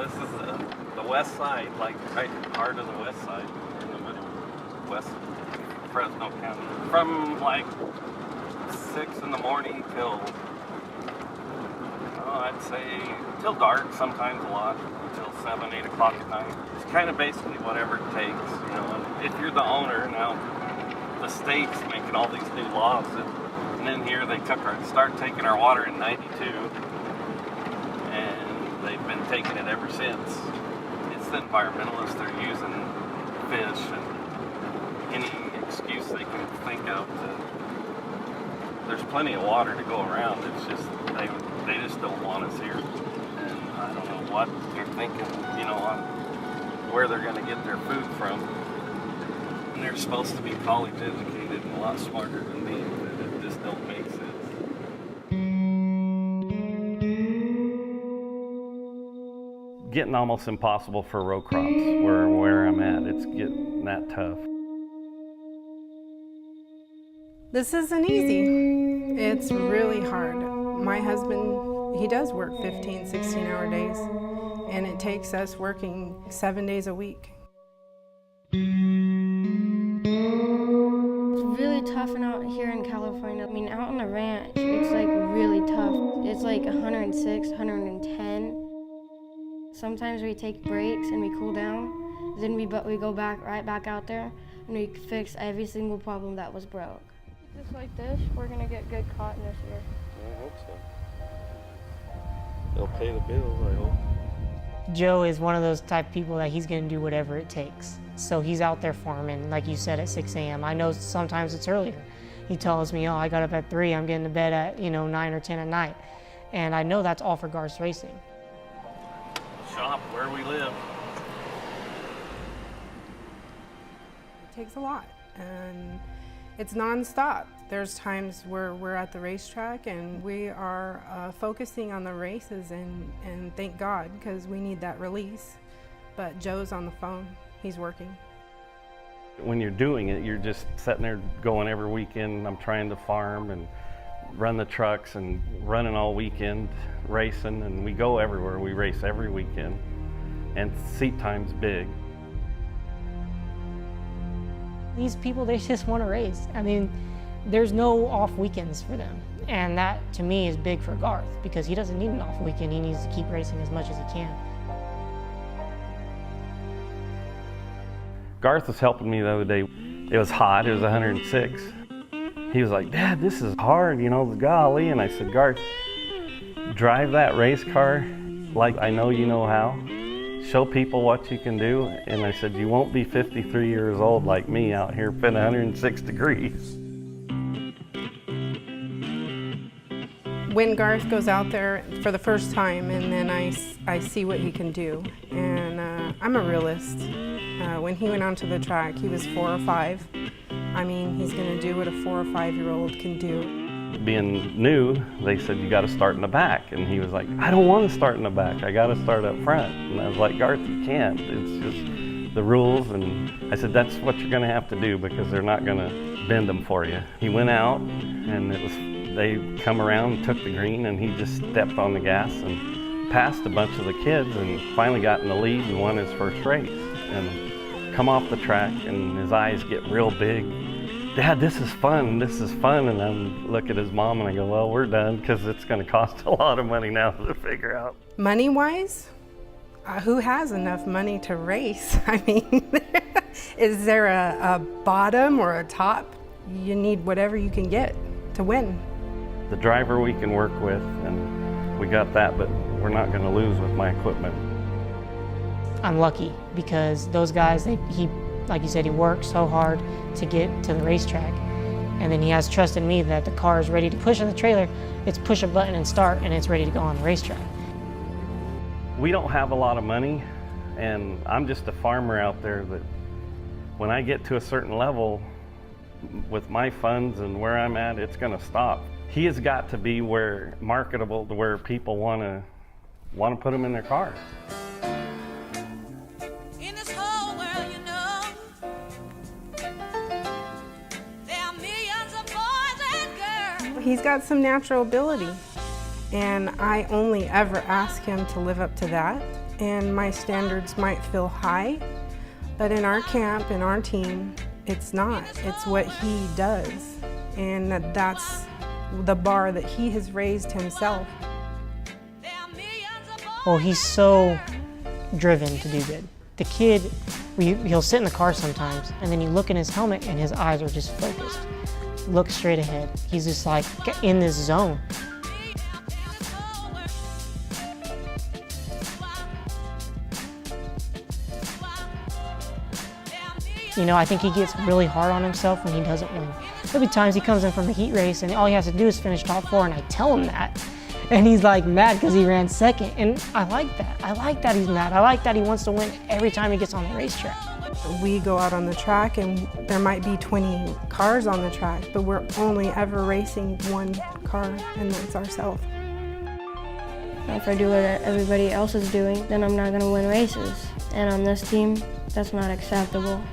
This is the west side, like right part of the west side, in the middle, west Fresno County. From like 6 in the morning till, I'd say, till dark, sometimes a lot, till 7, 8 o'clock at night. It's kind of basically whatever it takes, you know. And if you're the owner, now the state's making all these new laws, and then here they started taking our water in '92, and they've been taking it ever since. It's the environmentalists, they're using fish and any excuse they can think of there's plenty of water to go around. It's just they just don't want us here, and I don't know what they're thinking, you know, on where they're going to get their food from. And they're supposed to be college educated and a lot smarter than me, but it just don't make sense. Getting almost impossible for row crops where I'm at. It's getting that tough. This isn't easy. It's really hard. My husband, he does work 15, 16-hour days, and it takes us working 7 days a week. It's really tough out here in California. I mean, out on the ranch, it's like really tough. It's like 106, 110. Sometimes we take breaks and we cool down. Then we go right back out there and we fix every single problem that was broke. Just like this, we're gonna get good cotton this year. I hope so. They'll pay the bill, I hope. Joe is one of those type of people that he's going to do whatever it takes. So he's out there farming, like you said, at 6 a.m. I know sometimes it's earlier. He tells me, oh, I got up at 3, I'm getting to bed at 9 or 10 at night. And I know that's all for Garth Racing. Shop where we live. It takes a lot, and it's nonstop. There's times where we're at the racetrack and we are focusing on the races, and thank God, because we need that release. But Joe's on the phone, he's working. When you're doing it, you're just sitting there going every weekend. I'm trying to farm and run the trucks and running all weekend, racing, and we go everywhere. We race every weekend, and seat time's big. These people, they just want to race. I mean, there's no off weekends for them. And that, to me, is big for Garth, because he doesn't need an off weekend. He needs to keep racing as much as he can. Garth was helping me the other day. It was hot, it was 106. He was like, Dad, this is hard, golly. And I said, Garth, drive that race car like I know you know how. Show people what you can do. And I said, you won't be 53 years old like me out here in 106 degrees. When Garth goes out there for the first time, and then I see what he can do. And I'm a realist. When he went onto the track, he was 4 or 5. I mean, he's gonna do what a 4 or 5-year-old can do. Being new, they said, you gotta start in the back. And he was like, I don't wanna start in the back, I gotta start up front. And I was like, Garth, you can't, it's just the rules. And I said, that's what you're gonna have to do, because they're not gonna bend them for you. He went out, and they come around, took the green, and he just stepped on the gas and passed a bunch of the kids and finally got in the lead and won his first race. And come off the track, and his eyes get real big. Dad, this is fun, and I look at his mom and I go, well, we're done, because it's going to cost a lot of money now to figure out. Money-wise, who has enough money to race? I mean, is there a bottom or a top? You need whatever you can get to win. The driver we can work with, and we got that, but we're not going to lose with my equipment. I'm lucky, because those guys, like you said, he worked so hard to get to the racetrack. And then he has trust in me that the car is ready to push on the trailer. It's push a button and start, and it's ready to go on the racetrack. We don't have a lot of money, and I'm just a farmer out there that when I get to a certain level with my funds and where I'm at, it's going to stop. He has got to be marketable to where people want to put him in their car. In this whole world, there are millions of boys and girls. He's got some natural ability, and I only ever ask him to live up to that. and my standards might feel high, but in our camp, in our team, it's not. It's what he does, and that's the bar that he has raised himself. Well, he's so driven to do good. The kid, he'll sit in the car sometimes, and then you look in his helmet and his eyes are just focused. Look straight ahead. He's just like in this zone. You know, I think he gets really hard on himself when he doesn't win. There'll be times he comes in from a heat race and all he has to do is finish top 4, and I tell him that. And he's like mad because he ran second. And I like that. I like that he's mad. I like that he wants to win every time he gets on the racetrack. We go out on the track and there might be 20 cars on the track, but we're only ever racing one car, and that's ourselves. If I do what everybody else is doing, then I'm not going to win races. And on this team, that's not acceptable.